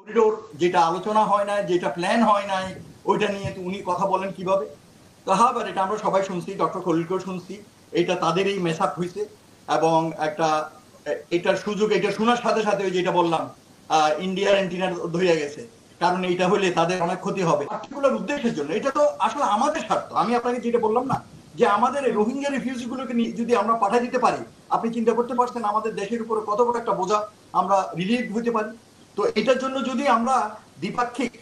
Corridor যেটা আলোচনা হয় না, যেটা প্ল্যান হয় নাই, ওইটা নিয়ে উনি কথা বলেন কিভাবে? তাহাবার এটা আমরা সবাই শুনছি, ডক্টর খলিলকেও শুনছি, এটা তাদেরই মেসাপ হয়েছে। এবং একটা এটার সুযোগ, এটা শোনার সাথে সাথে ওই যেটা বললাম, ইন্ডিয়ার এন্টিনার ধরিয়া গেছে, কারণ এইটা হলে তাদের অনেক ক্ষতি হবে পার্টিকুলার উদ্দেশ্যের জন্য। এটা তো আসলে আমাদের স্বার্থ। আমি আপনাকে যেটা বললাম না, যে আমাদের রোহিঙ্গা রিফিউজি গুলোকে যদি আমরা পাঠিয়ে দিতে পারি, আপনি চিন্তা করতে পারছেন আমাদের দেশের উপরে কত বড় একটা বোঝা আমরা রিলিভ হতে পারি। তো এটার জন্য যদি আমরা দ্বিপাক্ষিক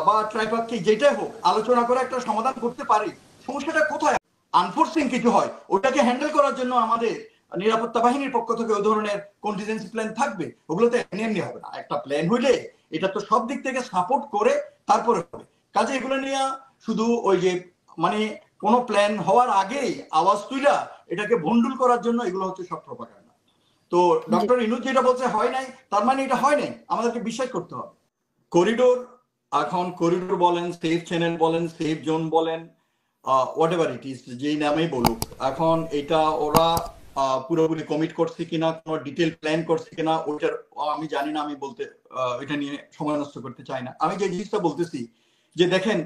বা ত্রিপাক্ষিক যেটাই হোক আলোচনা করে একটা সমাধান করতে পারি, সমস্যাটা কোথায়? আনফোর্সিং কিছু হয়, ওটাকে হ্যান্ডেল করার জন্য আমাদের নিরাপত্তা বাহিনীর পক্ষ থেকে ওই ধরনের কন্টিজেন্সি প্ল্যান থাকবে। ওগুলো তো এমনি এমনি হবে না। একটা প্ল্যান হইলে এটা তো সব দিক থেকে সাপোর্ট করে তারপরে হবে। কাজে এগুলো নিয়ে শুধু ওই যে মানে কোনো প্ল্যান হওয়ার আগেই আওয়াজ তুইলা এটাকে ভন্ডুল করার জন্য এগুলো হচ্ছে সব প্রপাগান্ডা। তো ডক্টর ইনুজ যেটা বলছে হয় নাই, তার মানে এটা হয় নাই, আমাদেরকে বিশ্বাস করতে হবে। করিডোর, এখন করিডোর বলেন, সেফ চ্যানেল বলেন, সেফ জোন বলেন, হোয়াট এভার ইট ইজ, যেই নামেই বলুক, এখন এটা ওরা পুরোপুরি কমিট করছে কিনা, কোনো ডিটেল প্ল্যান করছে কিনা, ওইটার আমি জানি না। আমি বলতে এটা নিয়ে সময় নষ্ট করতে চাই না। আমি যে জিনিসটা বলতেছি যে দেখেন,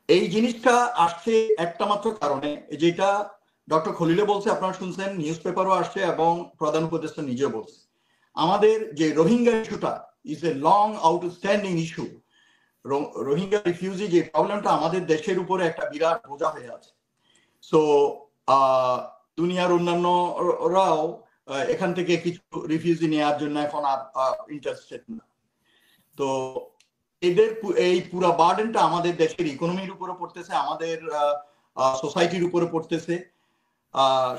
এই জিনিসটা আসছে একটা মাত্র কারণে, যেটা ডক্টর খলিলে বলছে, আপনারা শুনছেন, নিউজ পেপারও আসছে এবং প্রধান উপদেষ্টা নিজেও বলছে, আমাদের যে রোহিঙ্গা ইস্যুটা is a long outstanding issue. Rohingya refugee যে প্রবলেমটা আমাদের দেশের উপরে একটা বিরাট বোঝা হয়ে আছে। সো দুনিয়ার অন্যান্যরাও এখান থেকে কিছু রিফিউজি নেওয়ার জন্য এখন আর ইন্টারেস্টেড না। তো এদের এই পুরো বার্ডেনটা আমাদের দেশের ইকোনমির উপরে পড়তেছে, আমাদের সোসাইটির উপরে পড়তেছে।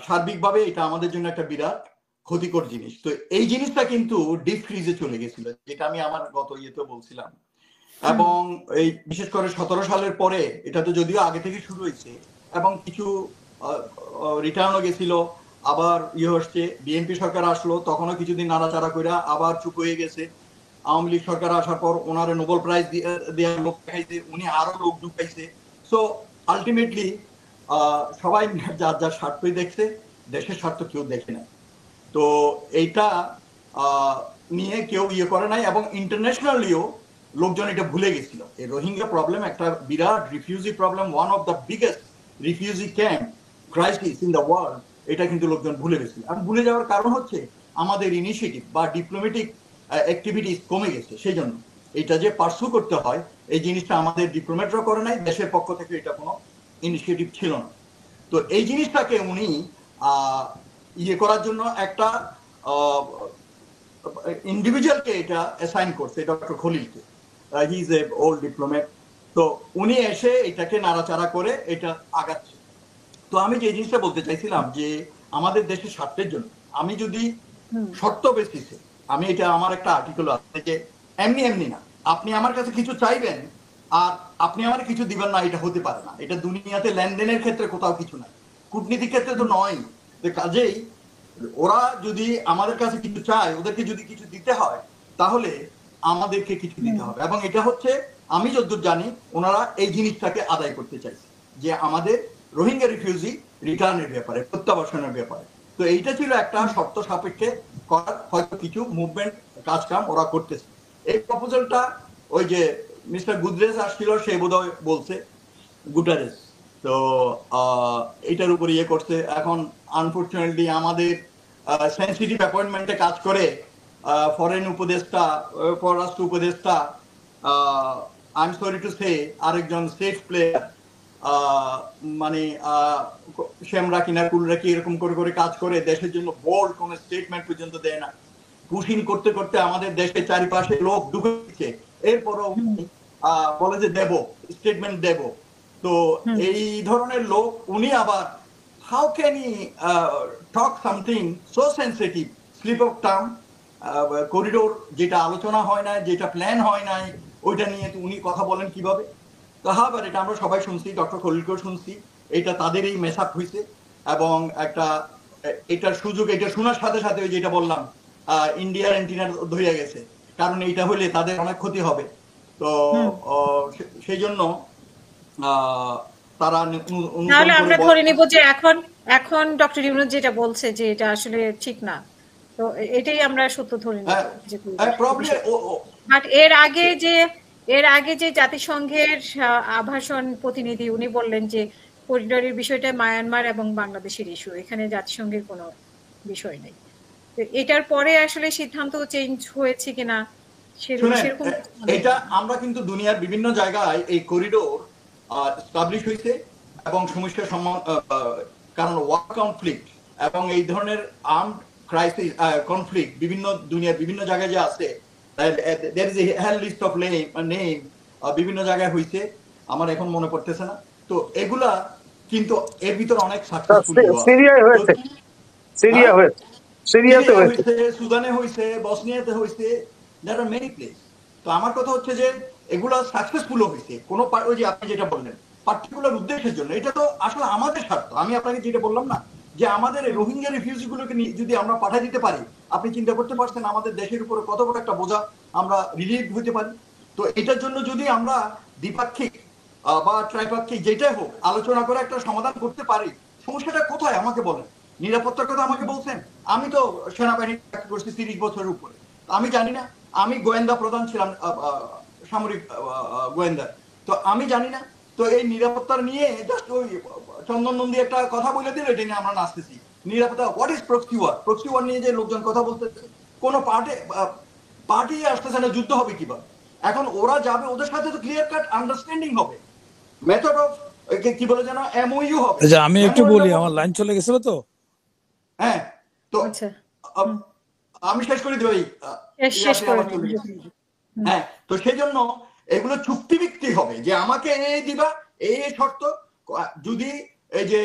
সার্বিকভাবে এটা আমাদের জন্য একটা বিরাট ক্ষতিকর জিনিস। তো এই জিনিসটা কিন্তু ডিপ ফ্রিজে চলে গেছিল, যেটা আমি আমার গত ইয়েতে বলছিলাম। এবং এই বিশেষ করে 17 সালের পরে, এটা তো যদিও আগে থেকে শুরু হয়েছে, এবং কিছু রিটার্নও গেছিল, আবার ইয়ে হচ্ছে, বিএনপি সরকার আসলো, তখনও কিছুদিন নাড়াচাড়া করে আবার চুপ হয়ে গেছে। আওয়ামী লীগ সরকার আসার পর ওনারে নোবেল প্রাইজ দেওয়ার লোক দেখাইছে, উনি আরো লোক ঢুকাইছে। সো আলটিমেটলি সবাই যার যার স্বার্থই দেখছে, দেশের স্বার্থ কেউ দেখে না। তো এইটা নিয়ে কেউ ইয়ে করে নাই, এবং ইন্টারন্যাশনালিও লোকজন এটা ভুলে গেছিল। এই রোহিঙ্গা প্রবলেম একটা বিরাট refugee problem, one of the biggest refugee camp crisis in the world. এটা কিন্তু লোকজন ভুলে গেছিল। আর ভুলে যাওয়ার কারণ হচ্ছে আমাদের ইনিশিয়েটিভ বা ডিপ্লোম্যাটিক অ্যাক্টিভিটিস কমে গেছে। সেই জন্য এটা যে পার্সু করতে হয়, এই জিনিসটা আমাদের ডিপ্লোম্যাটরা করে নাই, দেশের পক্ষ থেকে এটা কোনো ইনিশিয়েটিভ ছিল না। তো এই জিনিসটাকে উনি ইয়ে করার জন্য একটা ইন্ডিভিজুয়ালকে এটা অ্যাসাইন করছে, ডক্টর খলিলকে। He is a old diplomat. তো উনি এসে এটাকে নাড়াচাড়া করে এটা আগাচ্ছে। তো আমি যে জিনিসটা বলতে চাইছিলাম, যে আমাদের দেশের স্বার্থের জন্য আমি যদি শর্ত বেসিসে, আমি এটা আমার একটা আর্টিকেল আছে যে এমনি এমনি না, আপনি আমার কাছে কিছু চাইবেন আর আপনি আমার কিছু দিবেন না, এটা হতে পারে না। এটা দুনিয়াতে লেনদেনের ক্ষেত্রে কোথাও কিছু নাই, কূটনীতির ক্ষেত্রে তো নয়। কাজেই ওরা যদি আমাদের কাছে কিছু চায়, ওদেরকে যদি কিছু দিতে হয়, তাহলে আমাদেরকে কিছু দিতে হবে। এবং এটা হচ্ছে, আমি যতদূর জানি, ওনারা এই জিনিসটাকে আদায় করতে চাইছে, যে আমাদের রোহিঙ্গা রিফিউজি রিটার্নের ব্যাপারে, প্রত্যাবাসনের ব্যাপারে। তো এইটা ছিল একটা শর্ত সাপেক্ষে করার, হয়তো কিছু মুভমেন্ট কাজকাম ওরা করতেছে। এই প্রপোজালটা ওই যে মিস্টার গুদরেজ আসছিল, সে বোধহয় বলছে, গুটারেস। তো এটার উপর ইয়ে করছে। এখন আনফরচুনেটলি আমাদের সেন্সিটিভ অ্যাপয়েন্টমেন্টে কাজ করে ফরেন উপদেষ্টা, পররাষ্ট্র উপদেষ্টা, I am sorry to say, আরেকজন সেফ প্লেয়ার, মানে শ্যামরা কিনা কুলরা কি এরকম করে করে কাজ করে, দেশের জন্য বোল্ড কোন স্টেটমেন্ট পর্যন্ত দেয় না। পুশিং করতে করতে আমাদের দেশের চারিপাশে লোক ঢুকেছে, এরপরও বলে যে দেব, স্টেটমেন্ট দেব। তো এই ধরনের লোক, উনি আবার how can I talk something so sensitive, slip of term, corridor যেটা আলোচনা হয় না, যেটা প্ল্যান হয় নাই, ওইটা নিয়ে উনি কথা বলেন কিভাবে? তাহাবার এটা আমরা সবাই শুনছি, ডক্টর খলিলকেও শুনছি, এটা তাদেরই মেসাপ হয়েছে। এবং একটা এটার সুযোগ, এটা শোনার সাথে সাথে ওই যেটা বললাম, ইন্ডিয়ার এন্টিনার ধরিয়া গেছে, কারণ এইটা হলে তাদের অনেক ক্ষতি হবে। তো সেই জন্য তারা, তাহলে আমরা ধরে নিব যে এখন ডক্টর ইউনূস যেটা বলছে যে এটা আসলে ঠিক না, তো এটাই আমরা সত্য ধরে নিব। বাট এর আগে যে জাতিসংঘের আবাসন প্রতিনিধি উনি বললেন যে করিডোরের বিষয়টা মায়ানমার এবং বাংলাদেশের ইস্যু, এখানে জাতিসংঘের কোনো বিষয় নেই। তো এটার পরে আসলে সিদ্ধান্ত চেঞ্জ হয়েছে কিনা শুনেন, সেরকম এটা আমরা কিন্তু দুনিয়ার বিভিন্ন জায়গায় এই করিডোর এস্টাবলিশ হয়েছে এবং সমস্যার কারণ ওয়ার কনফ্লিক্ট এবং এই ধরনের আর্মড ক্রাইসিস কনফ্লিক্ট বিভিন্ন দুনিয়ার বিভিন্ন জায়গায় যে আছে, there is a hell list of name বিভিন্ন জায়গায় হয়েছে, আমার এখন মনে পড়তেছে না। তো এগুলা কিন্তু এর ভিতর অনেক সাকসেসফুল সিরিয়ায় হয়েছে, সিরিয়া হয়েছে, সিরিয়াতে হয়েছে, সুদানে হয়েছে, বসনিয়াতে হয়েছে, there are many places। তো আমার কথা হচ্ছে যে এগুলা সাকসেসফুল হয়েছে কোন ওই যে আপনি যেটা বললেন পার্টিকুলার উদ্দেশ্যের জন্য। এটা তো আসলে আমাদের স্বার্থ। আমি আপনাকে যেটা বললাম না যে আমাদের রোহিঙ্গা রিফিউজি গুলোকে যদি আমরা পাঠিয়ে দিতে পারি, আপনি চিন্তা করতে পারছেন আমাদের দেশের উপরে কত বড় একটা বোঝা আমরা রিলিভ হতে পারি। তো এটার জন্য যদি আমরা দ্বিপাক্ষিক বা ত্রিপাক্ষিক যেটাই হোক আলোচনা করে একটা সমাধান করতে পারি, সমস্যাটা কোথায় আমাকে বলেন। নিরাপত্তার কথা আমাকে বলছেন, আমি তো সেনাবাহিনী চাকরি করছি 30 বছরের উপরে, আমি জানি না। আমি গোয়েন্দা প্রধান ছিলাম, সামরিক গোয়েন্দা, তো আমি জানি না। তো এই নিরাপত্তার নিয়ে জাস্ট ওই চন্দন নন্দী একটা কথা বলে দিল, এটা নিয়ে আমরা নাচতেছি। নিরাপত্তা, what is proxy war? Proxy war নিয়ে যে লোকজন কথা বলতেছে, কোন পার্টি আসতেছে না, যুদ্ধ হবে কিভাবে? এখন ওরা যাবে, ওদের সাথে তো ক্লিয়ার কাট আন্ডারস্ট্যান্ডিং হবে, মেথড অফ কি বলে যেন এমওইউ হবে। আমি একটু বলি, আমার লাইন চলে গেছিল তো। হ্যাঁ, তো আমি শেষ করে দিই। হ্যাঁ, তো সেই জন্য এগুলো চুক্তিভিত্তিক হবে যে আমাকে এই দিবা, এই শর্ত। যদি এই যে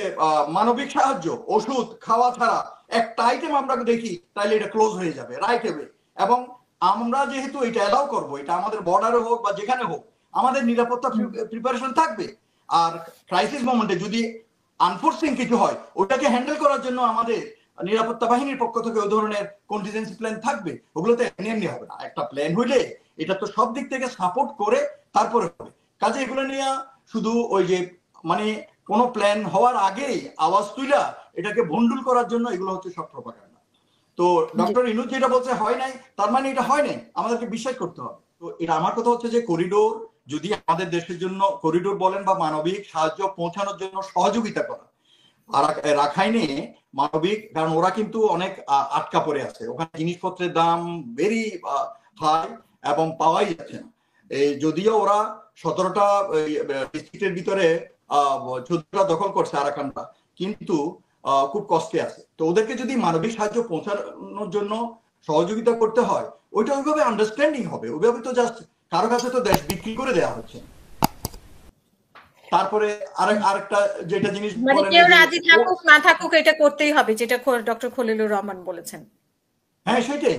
মানবিক সাহায্য, ওষুধ খাওয়া ছাড়া একটা আইটেম আমরা দেখি, তাহলে এটা ক্লোজ হয়ে যাবে রাইট অ্যাওয়ে। এবং আমরা যেহেতু এটা অ্যালাউ করবো, এটা আমাদের বর্ডারে হোক বা যেখানে হোক, আমাদের নিরাপত্তা প্রিপারেশন থাকবে। আর ক্রাইসিস মোমেন্টে যদি আনফোর্সিং কিছু হয়, ওটাকে হ্যান্ডেল করার জন্য আমাদের নিরাপত্তা বাহিনীর পক্ষ থেকে ওই ধরনের কন্টিজেন্সি প্ল্যান থাকবে। ওগুলো তো এমনি হবে না। একটা প্ল্যান হইলে এটা তো সব দিক থেকে সাপোর্ট করে তারপরে হবে। কাজে এগুলো নিয়ে শুধু ওই যে মানে কোন প্ল্যান হওয়ার আগেই আওয়াজ তুইলা এটাকে ভন্ডুল করার জন্য এগুলো হচ্ছে সব প্রপাগান্ডা। তো ডক্টর ইনুজ যেটা বলছে হয় নাই, তার মানে এটা হয় নাই, আমাদেরকে বিশ্বাস করতে হবে। তো এটা আমার কথা হচ্ছে যে করিডোর যদি আমাদের দেশের জন্য, করিডোর বলেন বা মানবিক সাহায্য পৌঁছানোর জন্য সহযোগিতা করা, আর রাখাইনে মানবিক, কারণ ওরা কিন্তু অনেক আটকা পড়ে আছে, ওখানে জিনিসপত্রের দাম ভেরি হাই এবং পাওয়াই যাচ্ছে না। যদিও ওরা 17টা ডিস্ট্রিক্টের ভিতরে 14টা দখল করছে আরাকানরা, কিন্তু খুব কষ্টে আছে। তো ওদেরকে যদি মানবিক সাহায্য পৌঁছানোর জন্য সহযোগিতা করতে হয়, ওইটা ওইভাবে আন্ডারস্ট্যান্ডিং হবে। ওইভাবে তো জাস্ট কারো কাছে তো দেশ বিক্রি করে দেওয়া হচ্ছে। তারপরে আরেকটা যেটা জিনিস, মানে কেউ রাজি থাকুক না থাকুক এটা করতেই হবে, যেটা ডক্টর খলিলুর রহমান বলেছেন। হ্যাঁ, সেটাই।